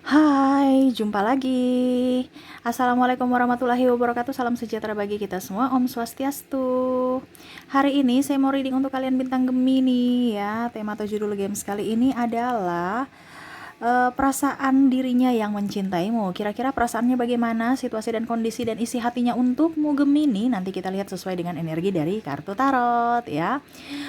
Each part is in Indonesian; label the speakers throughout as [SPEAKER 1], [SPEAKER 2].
[SPEAKER 1] Hai, jumpa lagi. Assalamualaikum warahmatullahi wabarakatuh. Salam sejahtera bagi kita semua. Om Swastiastu. Hari ini saya mau reading untuk kalian bintang Gemini ya. Tema atau judul games kali ini adalah perasaan dirinya yang mencintaimu. Kira-kira perasaannya bagaimana, situasi dan kondisi dan isi hatinya untukmu Gemini? Nanti kita lihat sesuai dengan energi dari kartu tarot ya.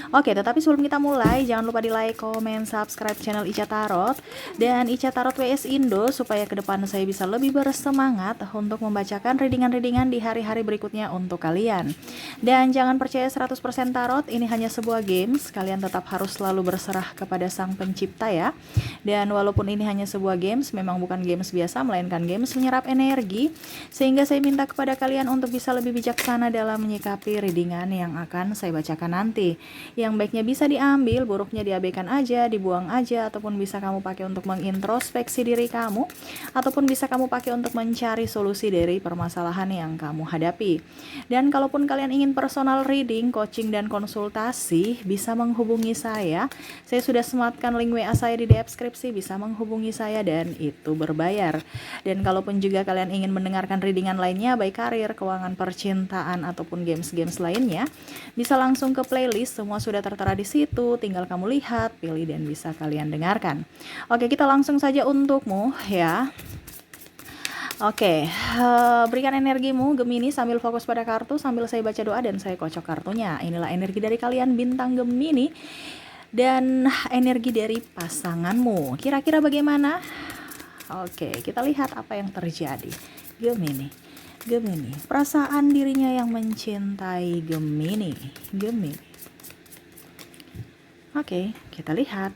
[SPEAKER 1] Oke, tetapi sebelum kita mulai, jangan lupa di like, komen, subscribe channel Ica Tarot dan Ica Tarot WS Indo supaya ke depan saya bisa lebih bersemangat untuk membacakan readingan-readingan di hari-hari berikutnya untuk kalian. Dan jangan percaya 100% tarot, ini hanya sebuah games, kalian tetap harus selalu berserah kepada Sang Pencipta ya. Dan walaupun ini hanya sebuah games, memang bukan games biasa, melainkan games menyerap energi, sehingga saya minta kepada kalian untuk bisa lebih bijaksana dalam menyikapi readingan yang akan saya bacakan nanti. Yang baiknya bisa diambil, buruknya diabaikan aja, dibuang aja, ataupun bisa kamu pakai untuk mengintrospeksi diri kamu, ataupun bisa kamu pakai untuk mencari solusi dari permasalahan yang kamu hadapi. Dan kalaupun kalian ingin personal reading, coaching, dan konsultasi, bisa menghubungi saya. Saya sudah sematkan link WA saya di deskripsi, bisa menghubungi saya dan itu berbayar. Dan kalaupun juga kalian ingin mendengarkan readingan lainnya, baik karir, keuangan, percintaan, ataupun games-games lainnya, bisa langsung ke playlist, semua sudah tertera di situ, tinggal kamu lihat, pilih, dan bisa kalian dengarkan. Oke, kita langsung saja untukmu ya. Oke, berikan energimu Gemini sambil fokus pada kartu, sambil saya baca doa dan saya kocok kartunya. Inilah energi dari kalian bintang Gemini dan energi dari pasanganmu. Kira-kira bagaimana? Oke, kita lihat apa yang terjadi. Gemini, perasaan dirinya yang mencintai Gemini. Oke, kita lihat.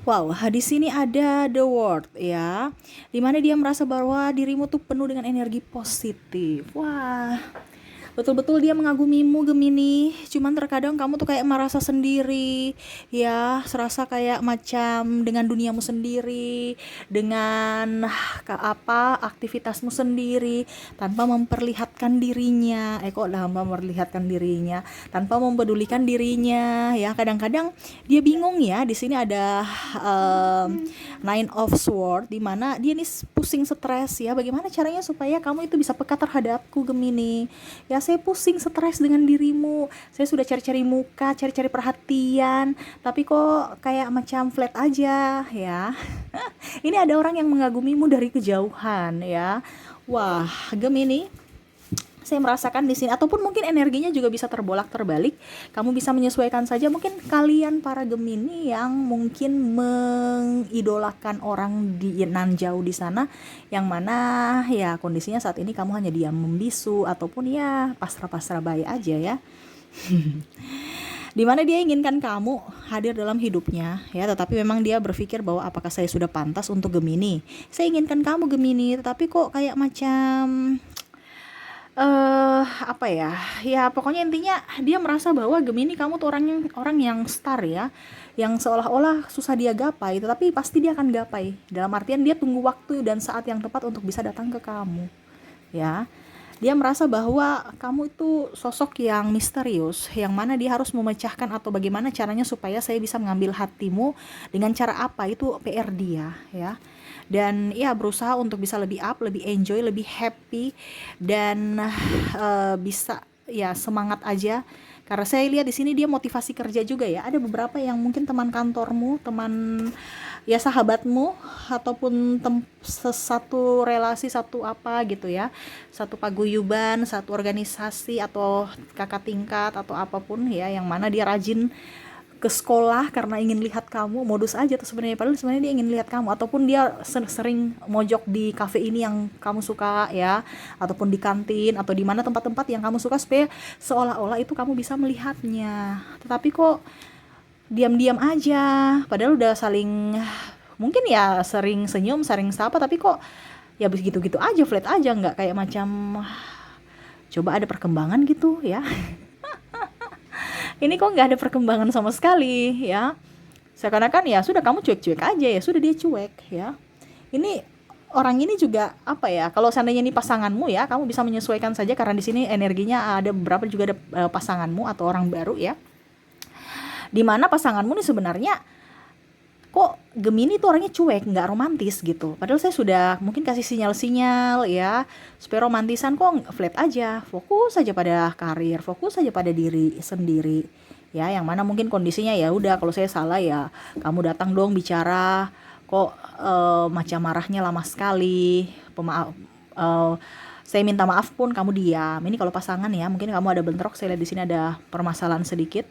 [SPEAKER 1] Wow, di sini ada the world ya, dimana dia merasa bahwa dirimu tuh penuh dengan energi positif. Wah, betul-betul dia mengagumimu Gemini, cuman terkadang kamu tuh kayak merasa sendiri ya, serasa kayak macam dengan duniamu sendiri, dengan aktivitasmu sendiri, tanpa memperlihatkan dirinya, tanpa mempedulikan dirinya ya. Kadang-kadang dia bingung ya. Di sini ada Nine of Swords, dimana dia nih pusing, stres ya, bagaimana caranya supaya kamu itu bisa peka terhadapku Gemini ya. Saya pusing, stres dengan dirimu, saya sudah cari-cari muka, cari-cari perhatian, tapi kok kayak macam flat aja ya. Ini ada orang yang mengagumimu dari kejauhan ya. Wah, Gemini, saya merasakan di sini, ataupun mungkin energinya juga bisa terbolak-terbalik. Kamu bisa menyesuaikan saja. Mungkin kalian para Gemini yang mungkin mengidolakan orang di nan jauh di sana, yang mana ya kondisinya saat ini kamu hanya diam membisu, ataupun ya pasrah-pasrah baik aja ya. Dimana dia inginkan kamu hadir dalam hidupnya ya, tetapi memang dia berpikir bahwa apakah saya sudah pantas untuk Gemini. Saya inginkan kamu Gemini, tetapi kok kayak macam apa ya, ya pokoknya intinya dia merasa bahwa Gemini kamu tuh orang yang star ya, yang seolah-olah susah dia gapai, tetapi pasti dia akan gapai. Dalam artian dia tunggu waktu dan saat yang tepat untuk bisa datang ke kamu ya. Dia merasa bahwa kamu itu sosok yang misterius, yang mana dia harus memecahkan atau bagaimana caranya supaya saya bisa mengambil hatimu, dengan cara apa, itu PR dia ya. Dan ya berusaha untuk bisa lebih up, lebih enjoy, lebih happy, dan bisa ya semangat aja. Karena saya lihat di sini dia motivasi kerja juga ya. Ada beberapa yang mungkin teman kantormu, teman ya sahabatmu, ataupun satu relasi, satu apa gitu ya, satu paguyuban, satu organisasi, atau kakak tingkat, atau apapun ya, yang mana dia rajin ke sekolah karena ingin lihat kamu. Modus aja tuh sebenarnya, padahal sebenarnya dia ingin lihat kamu, ataupun dia sering mojok di cafe ini yang kamu suka ya, ataupun di kantin, atau di mana tempat-tempat yang kamu suka, supaya seolah-olah itu kamu bisa melihatnya. Tetapi kok diam-diam aja, padahal udah saling, mungkin ya sering senyum, sering sapa, tapi kok ya begitu-gitu aja, flat aja, nggak kayak macam coba ada perkembangan gitu ya. Ini kok nggak ada perkembangan sama sekali ya, seakan-akan ya sudah kamu cuek-cuek aja, ya sudah dia cuek ya. Ini orang ini juga apa ya, kalau seandainya ini pasanganmu ya, kamu bisa menyesuaikan saja, karena di sini energinya ada beberapa juga, ada pasanganmu atau orang baru ya, dimana pasanganmu nih sebenarnya kok Gemini tuh orangnya cuek, nggak romantis gitu. Padahal saya sudah mungkin kasih sinyal-sinyal ya, supaya romantisan kok flat aja, fokus saja pada karir, fokus saja pada diri sendiri. Ya, yang mana mungkin kondisinya ya udah, kalau saya salah ya kamu datang dong bicara, kok macam marahnya lama sekali, pemaaf, saya minta maaf pun kamu diam. Ini kalau pasangan ya, mungkin kamu ada bentrok, saya lihat di sini ada permasalahan sedikit.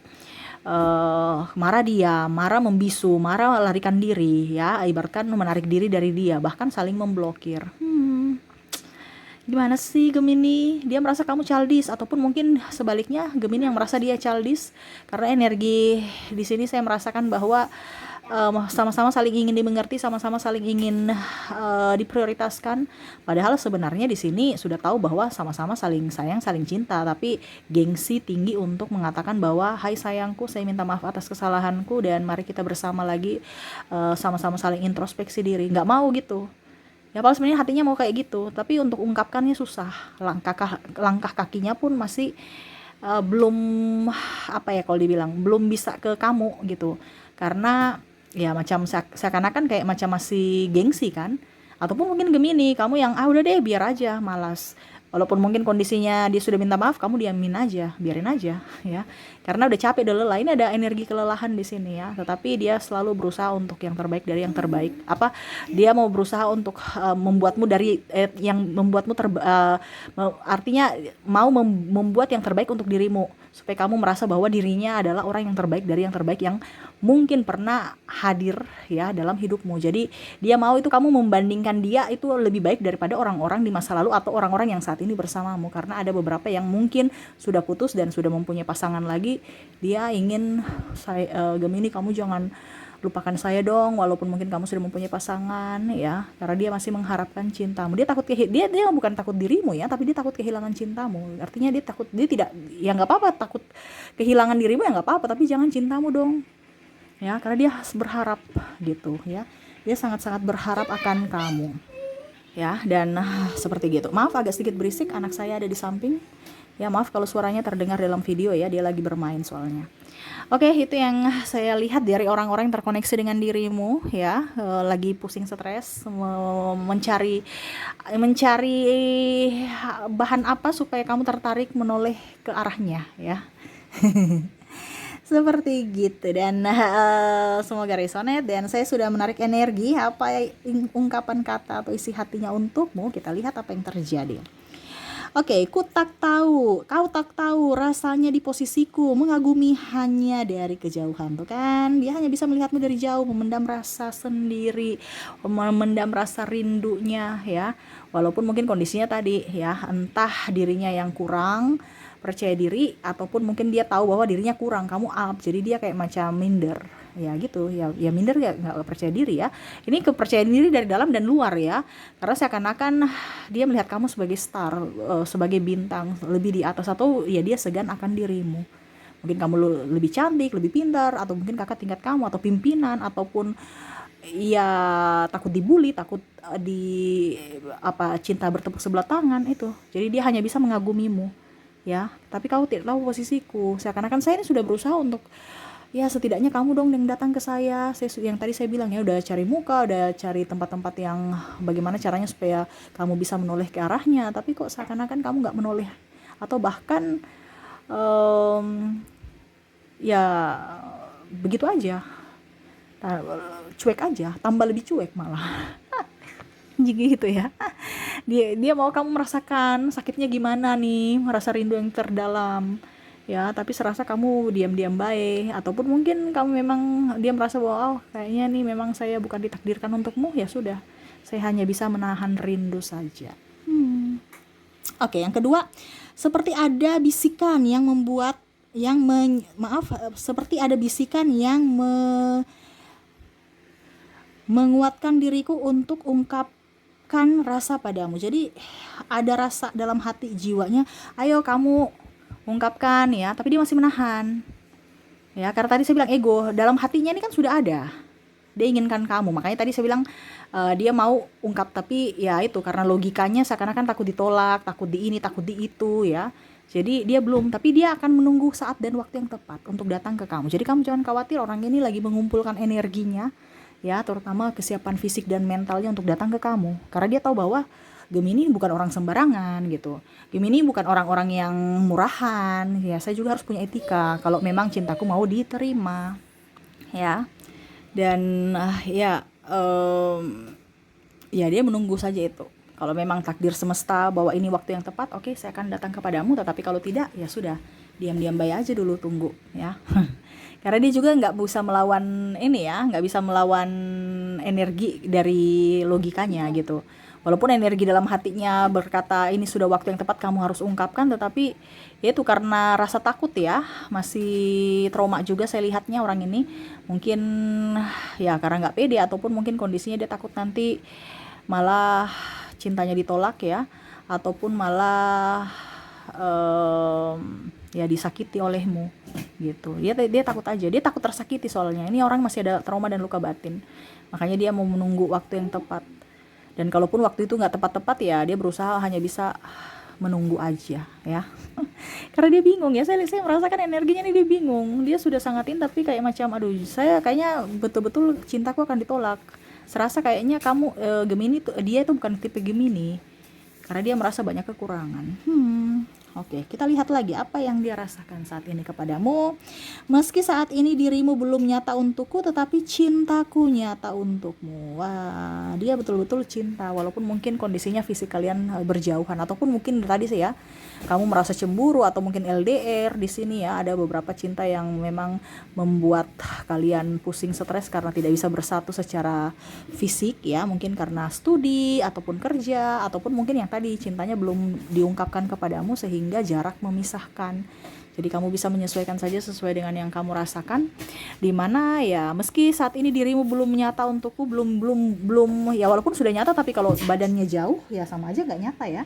[SPEAKER 1] Marah dia, marah membisu, marah larikan diri ya, ibaratkan menarik diri dari dia, bahkan saling memblokir. Gimana sih Gemini? Dia merasa kamu childish, ataupun mungkin sebaliknya Gemini yang merasa dia childish. Karena energi di sini saya merasakan bahwa sama-sama saling ingin dimengerti, sama-sama saling ingin diprioritaskan. Padahal sebenarnya di sini sudah tahu bahwa sama-sama saling sayang, saling cinta, tapi gengsi tinggi untuk mengatakan bahwa hai sayangku, saya minta maaf atas kesalahanku dan mari kita bersama lagi, sama-sama saling introspeksi diri. Nggak mau gitu. Ya kalau sebenarnya hatinya mau kayak gitu, tapi untuk ungkapkannya susah. Langkah kakinya pun masih belum, apa ya, kalau dibilang belum bisa ke kamu gitu. Karena ya macam seakan-akan kayak macam masih gengsi kan. Ataupun mungkin Gemini, kamu yang udah deh biar aja, malas. Walaupun mungkin kondisinya dia sudah minta maaf, kamu diamin aja, biarin aja ya. Karena udah capek, udah lelah. Ini ada energi kelelahan di sini ya. Tetapi dia selalu berusaha untuk yang terbaik dari yang terbaik. Dia mau berusaha untuk membuatmu dari yang membuatmu artinya mau membuat yang terbaik untuk dirimu, supaya kamu merasa bahwa dirinya adalah orang yang terbaik dari yang terbaik yang mungkin pernah hadir ya dalam hidupmu. Jadi dia mau itu kamu membandingkan dia itu lebih baik daripada orang-orang di masa lalu atau orang-orang yang saat ini bersamamu. Karena ada beberapa yang mungkin sudah putus dan sudah mempunyai pasangan lagi, dia ingin Gemini, kamu jangan lupakan saya dong, walaupun mungkin kamu sudah mempunyai pasangan ya, karena dia masih mengharapkan cintamu. Dia takut dia bukan takut dirimu ya, tapi dia takut kehilangan cintamu. Artinya dia takut, dia tidak, ya nggak apa-apa takut kehilangan dirimu, ya nggak apa-apa, tapi jangan cintamu dong ya, karena dia berharap gitu ya, dia sangat-sangat berharap akan kamu ya. Dan seperti gitu. Maaf agak sedikit berisik, anak saya ada di samping ya, maaf kalau suaranya terdengar dalam video ya, dia lagi bermain soalnya. Oke, itu yang saya lihat dari orang-orang yang terkoneksi dengan dirimu ya, lagi pusing stres, mencari bahan apa supaya kamu tertarik menoleh ke arahnya ya. Seperti gitu. Dan semoga resonate, dan saya sudah menarik energi apa ungkapan kata atau isi hatinya untukmu. Kita lihat apa yang terjadi. Oke, kau tak tahu rasanya di posisiku, mengagumi hanya dari kejauhan. Tuh kan, dia hanya bisa melihatmu dari jauh, memendam rasa sendiri, memendam rasa rindunya ya. Walaupun mungkin kondisinya tadi ya, entah dirinya yang kurang percaya diri, ataupun mungkin dia tahu bahwa dirinya kurang, kamu up, jadi dia kayak macam minder ya gitu ya, minder ya, nggak percaya diri ya. Ini kepercayaan diri dari dalam dan luar ya, karena seakan-akan dia melihat kamu sebagai star, sebagai bintang lebih di atas, atau ya dia segan akan dirimu. Mungkin kamu lebih cantik, lebih pintar, atau mungkin kakak tingkat kamu, atau pimpinan, ataupun ya takut dibully, takut cinta bertepuk sebelah tangan itu. Jadi dia hanya bisa mengagumimu ya, tapi kau tidak tahu posisiku. Seakan-akan saya ini sudah berusaha untuk ya setidaknya kamu dong yang datang ke saya yang tadi saya bilang ya, udah cari muka, udah cari tempat-tempat yang bagaimana caranya supaya kamu bisa menoleh ke arahnya, tapi kok seakan-akan kamu nggak menoleh, atau bahkan ya begitu aja, cuek aja, tambah lebih cuek malah. Gitu ya. Dia mau kamu merasakan sakitnya gimana nih, merasa rindu yang terdalam ya, tapi serasa kamu diam-diam baik, ataupun mungkin kamu memang, dia merasa bahwa kayaknya nih memang saya bukan ditakdirkan untukmu, ya sudah, saya hanya bisa menahan rindu saja. Oke, yang kedua, seperti ada bisikan yang membuat seperti ada bisikan yang menguatkan diriku untuk ungkapkan rasa padamu. Jadi ada rasa dalam hati jiwanya, ayo kamu ungkapkan ya, tapi dia masih menahan ya, karena tadi saya bilang ego dalam hatinya ini kan sudah ada, dia inginkan kamu. Makanya tadi saya bilang dia mau ungkap, tapi ya itu karena logikanya seakan-akan takut ditolak, takut di ini, takut di itu ya. Jadi dia belum, tapi dia akan menunggu saat dan waktu yang tepat untuk datang ke kamu. Jadi kamu jangan khawatir, orang ini lagi mengumpulkan energinya ya, terutama kesiapan fisik dan mentalnya untuk datang ke kamu, karena dia tahu bahwa Gemini bukan orang sembarangan gitu. Gemini bukan orang-orang yang murahan, ya saya juga harus punya etika kalau memang cintaku mau diterima, ya. Dan ya dia menunggu saja itu. Kalau memang takdir semesta bahwa ini waktu yang tepat, oke, saya akan datang kepadamu. Tetapi kalau tidak, ya sudah, diam-diam baik aja dulu, tunggu, ya. Karena dia juga nggak bisa melawan ini ya, nggak bisa melawan energi dari logikanya gitu. Walaupun energi dalam hatinya berkata ini sudah waktu yang tepat, kamu harus ungkapkan, tetapi ya itu karena rasa takut ya, masih trauma juga saya lihatnya orang ini. Mungkin ya karena nggak pede, ataupun mungkin kondisinya dia takut nanti malah cintanya ditolak ya, ataupun malah ya disakiti olehmu gitu. Dia takut aja, dia takut tersakiti, soalnya ini orang masih ada trauma dan luka batin, makanya dia mau menunggu waktu yang tepat. Dan kalaupun waktu itu nggak tepat-tepat, ya dia berusaha hanya bisa menunggu aja ya. Karena dia bingung ya, saya merasakan energinya nih, dia bingung, dia sudah sangatin tapi kayak macam aduh, saya kayaknya betul-betul cintaku akan ditolak. Serasa kayaknya kamu Gemini tuh, dia itu bukan tipe Gemini, karena dia merasa banyak kekurangan. Oke, kita lihat lagi apa yang dia rasakan saat ini kepadamu. Meski saat ini dirimu belum nyata untukku, tetapi cintaku nyata untukmu. Wah, dia betul-betul cinta, walaupun mungkin kondisinya fisik kalian berjauhan, ataupun mungkin tadi sih ya, kamu merasa cemburu atau mungkin LDR. Di sini ya ada beberapa cinta yang memang membuat kalian pusing, stres karena tidak bisa bersatu secara fisik ya, mungkin karena studi ataupun kerja, ataupun mungkin yang tadi cintanya belum diungkapkan kepadamu sehingga jarak memisahkan. Jadi kamu bisa menyesuaikan saja sesuai dengan yang kamu rasakan. Dimana ya meski saat ini dirimu belum nyata untukku, belum ya, walaupun sudah nyata, tapi kalau badannya jauh ya sama aja nggak nyata ya.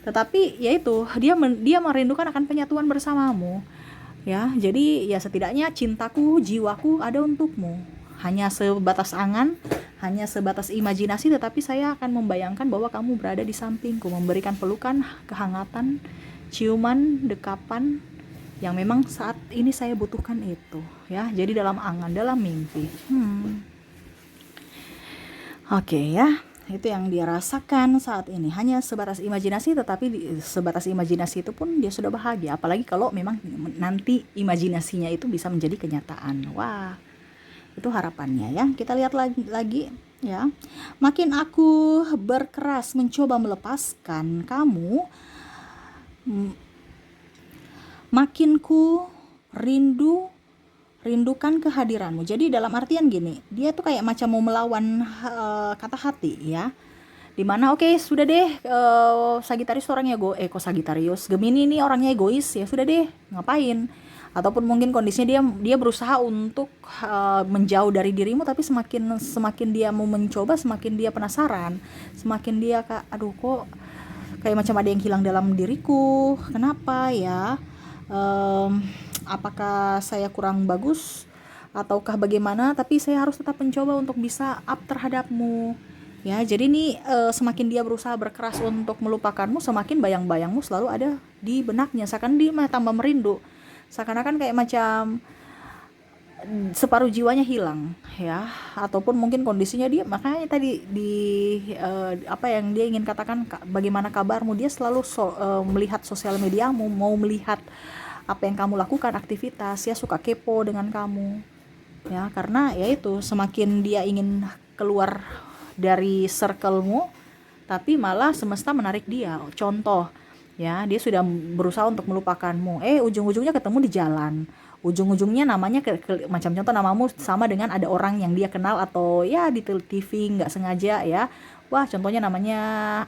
[SPEAKER 1] Tetapi ya itu, dia merindukan akan penyatuan bersamamu ya. Jadi ya setidaknya cintaku, jiwaku ada untukmu. Hanya sebatas angan, hanya sebatas imajinasi, tetapi saya akan membayangkan bahwa kamu berada di sampingku, memberikan pelukan, kehangatan, ciuman, dekapan yang memang saat ini saya butuhkan itu ya. Jadi dalam angan, dalam mimpi. Oke ya, itu yang dia rasakan saat ini, hanya sebatas imajinasi, tetapi sebatas imajinasi itu pun dia sudah bahagia. Apalagi kalau memang nanti imajinasinya itu bisa menjadi kenyataan. Wah, itu harapannya ya. Kita lihat lagi ya. Makin aku berkeras mencoba melepaskan kamu, makin ku rindukan kehadiranmu. Jadi dalam artian gini, dia tuh kayak macam mau melawan kata hati ya. Dimana oke, sudah deh, Sagitarius orangnya Sagitarius, Gemini ini orangnya egois, ya sudah deh, ngapain. Ataupun mungkin kondisinya dia berusaha untuk menjauh dari dirimu, tapi semakin dia mau mencoba, semakin dia penasaran, semakin dia aduh kok kayak macam ada yang hilang dalam diriku, kenapa ya, apakah saya kurang bagus ataukah bagaimana, tapi saya harus tetap mencoba untuk bisa up terhadapmu ya. Jadi ini semakin dia berusaha berkeras untuk melupakanmu, semakin bayang-bayangmu selalu ada di benaknya, seakan dia tambah merindu, seakan-akan kayak macam separuh jiwanya hilang ya. Ataupun mungkin kondisinya dia, makanya tadi di apa yang dia ingin katakan, bagaimana kabarmu, dia selalu melihat sosial mediamu, mau melihat apa yang kamu lakukan, aktivitas ya, suka kepo dengan kamu ya. Karena ya itu, semakin dia ingin keluar dari circle-mu, tapi malah semesta menarik dia. Contoh ya, dia sudah berusaha untuk melupakanmu, ujung-ujungnya ketemu di jalan, ujung-ujungnya namanya macam contoh namamu sama dengan ada orang yang dia kenal, atau ya di TV nggak sengaja ya, wah contohnya namanya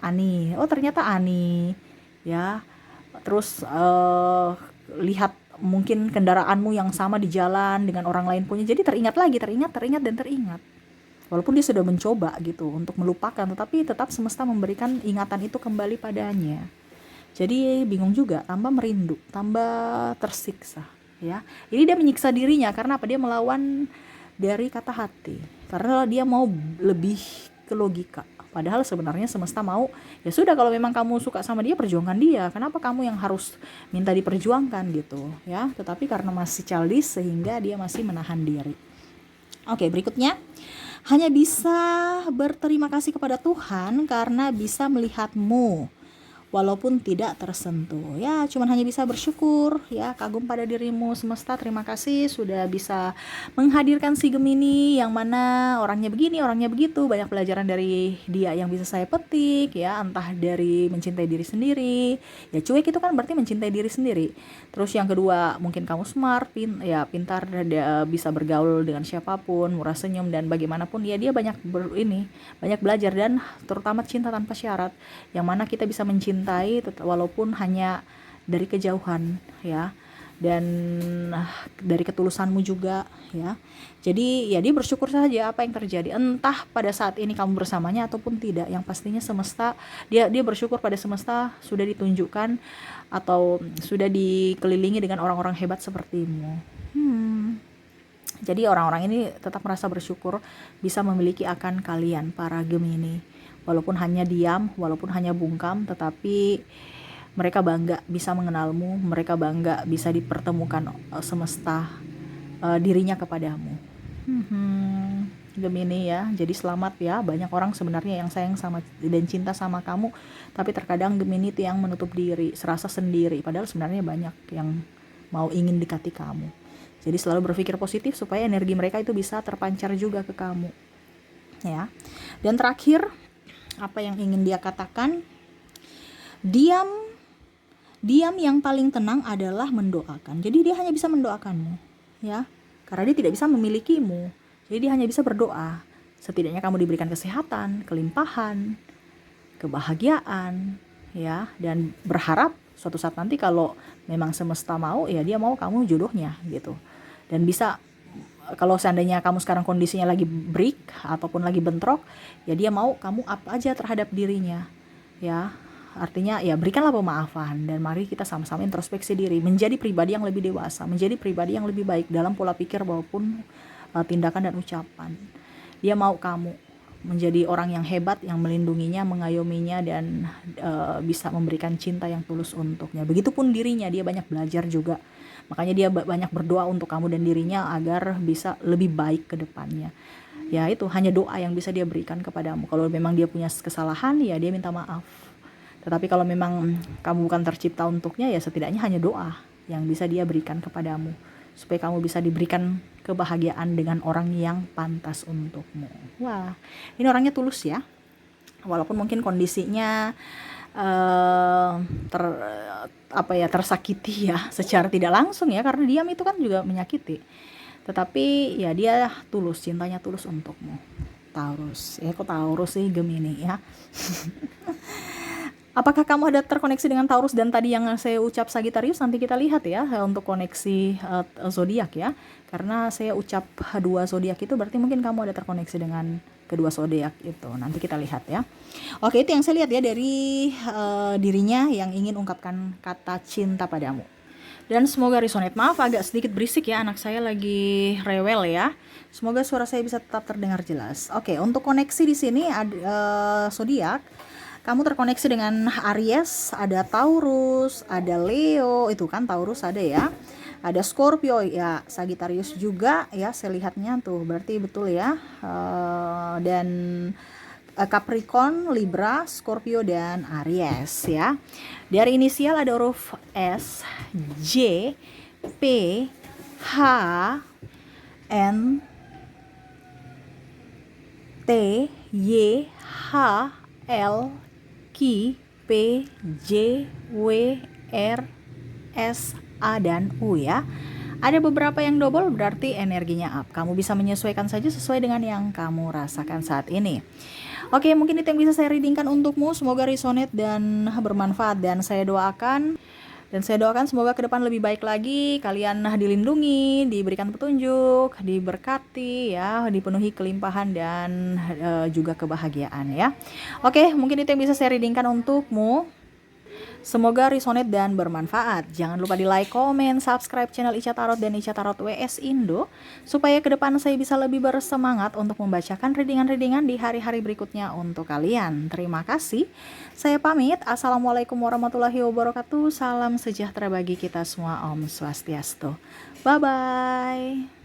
[SPEAKER 1] Ani, oh ternyata Ani ya. Terus lihat mungkin kendaraanmu yang sama di jalan dengan orang lain punya, jadi teringat dan teringat. Walaupun dia sudah mencoba gitu untuk melupakan, tetapi tetap semesta memberikan ingatan itu kembali padanya. Jadi bingung juga, tambah merindu, tambah tersiksa ya. Ini dia menyiksa dirinya karena apa? Dia melawan dari kata hati, karena dia mau lebih ke logika. Padahal sebenarnya semesta mau, ya sudah, kalau memang kamu suka sama dia, perjuangkan dia. Kenapa kamu yang harus minta diperjuangkan gitu ya? Tetapi karena masih childish sehingga dia masih menahan diri. Oke, berikutnya. hanya bisa berterima kasih kepada Tuhan karena bisa melihatmu walaupun tidak tersentuh. Ya, cuman hanya bisa bersyukur, ya, kagum pada dirimu semesta. Terima kasih sudah bisa menghadirkan si Gemini yang mana orangnya begini, orangnya begitu. Banyak pelajaran dari dia yang bisa saya petik, ya, entah dari mencintai diri sendiri. Ya, cuek itu kan berarti mencintai diri sendiri. Terus yang kedua, mungkin kamu smart, pintar, bisa bergaul dengan siapapun, murah senyum dan bagaimanapun. Ya, dia banyak banyak belajar dan terutama cinta tanpa syarat. Yang mana kita bisa mencintai walaupun hanya dari kejauhan, ya, dan dari ketulusanmu juga, ya. Jadi ya dia bersyukur saja apa yang terjadi, entah pada saat ini kamu bersamanya ataupun tidak. Yang pastinya semesta, dia bersyukur pada semesta sudah ditunjukkan atau sudah dikelilingi dengan orang-orang hebat sepertimu. Jadi orang-orang ini tetap merasa bersyukur bisa memiliki akan kalian para Gemini. Walaupun hanya diam, walaupun hanya bungkam, tetapi mereka bangga bisa mengenalmu, mereka bangga bisa dipertemukan semesta dirinya kepadamu. Gemini, ya, jadi selamat ya. Banyak orang sebenarnya yang sayang sama dan cinta sama kamu, tapi terkadang Gemini itu yang menutup diri, serasa sendiri, padahal sebenarnya banyak yang mau ingin dekati kamu. Jadi selalu berpikir positif supaya energi mereka itu bisa terpancar juga ke kamu, ya. Dan terakhir, apa yang ingin dia katakan, diam yang paling tenang adalah mendoakan. Jadi dia hanya bisa mendoakanmu, ya, karena dia tidak bisa memilikimu. Jadi dia hanya bisa berdoa, setidaknya kamu diberikan kesehatan, kelimpahan, kebahagiaan, ya, dan berharap suatu saat nanti kalau memang semesta mau, ya dia mau kamu jodohnya gitu. Dan bisa, kalau seandainya kamu sekarang kondisinya lagi break ataupun lagi bentrok, ya dia mau kamu up aja terhadap dirinya, ya. Artinya ya berikanlah pemaafan dan mari kita sama-sama introspeksi diri, menjadi pribadi yang lebih dewasa, menjadi pribadi yang lebih baik dalam pola pikir maupun tindakan dan ucapan. Dia mau kamu menjadi orang yang hebat, yang melindunginya, mengayominya, dan bisa memberikan cinta yang tulus untuknya. Begitupun dirinya, dia banyak belajar juga. Makanya dia banyak berdoa untuk kamu dan dirinya agar bisa lebih baik ke depannya. Ya itu hanya doa yang bisa dia berikan kepadamu. Kalau memang dia punya kesalahan, ya dia minta maaf. Tetapi kalau memang kamu bukan tercipta untuknya, ya setidaknya hanya doa yang bisa dia berikan kepadamu, supaya kamu bisa diberikan kebahagiaan dengan orang yang pantas untukmu. Wah, ini orangnya tulus ya. Walaupun mungkin kondisinya tersakiti ya secara tidak langsung, ya, karena diam itu kan juga menyakiti. Tetapi ya dia tulus, cintanya tulus untukmu. Taurus, ya kok Taurus sih, Gemini ya. Apakah kamu ada terkoneksi dengan Taurus dan tadi yang saya ucap Sagittarius? Nanti kita lihat ya untuk koneksi zodiak ya. Karena saya ucap dua zodiak itu berarti mungkin kamu ada terkoneksi dengan kedua zodiak itu. Nanti kita lihat ya. Oke, itu yang saya lihat ya dari dirinya yang ingin ungkapkan kata cinta padamu. Dan semoga resonate. Maaf agak sedikit berisik ya, anak saya lagi rewel ya. Semoga suara saya bisa tetap terdengar jelas. Oke, untuk koneksi di sini ada zodiak. Kamu terkoneksi dengan Aries, ada Taurus, ada Leo, itu kan Taurus ada ya. Ada Scorpio, ya, Sagittarius juga ya, saya lihatnya tuh, berarti betul ya. Dan Capricorn, Libra, Scorpio, dan Aries ya. Dari inisial ada huruf S, J, P, H, N, T, Y, H, L, Q, P, J, W, R, S, A, dan U ya. Ada beberapa yang double berarti energinya up. Kamu bisa menyesuaikan saja sesuai dengan yang kamu rasakan saat ini. Oke, mungkin itu yang bisa saya readingkan untukmu. Semoga resonate dan bermanfaat, dan saya doakan semoga ke depan lebih baik lagi. Kalian dilindungi, diberikan petunjuk, diberkati ya, dipenuhi kelimpahan dan juga kebahagiaan ya. Oke, mungkin itu yang bisa saya readingkan untukmu. Semoga resonate dan bermanfaat. Jangan lupa di like, komen, subscribe channel Ica Tarot dan Ica Tarot WS Indo, supaya ke depan saya bisa lebih bersemangat untuk membacakan readingan-readingan di hari-hari berikutnya untuk kalian. Terima kasih. Saya pamit. Assalamualaikum warahmatullahi wabarakatuh. Salam sejahtera bagi kita semua. Om Swastiastu. Bye-bye.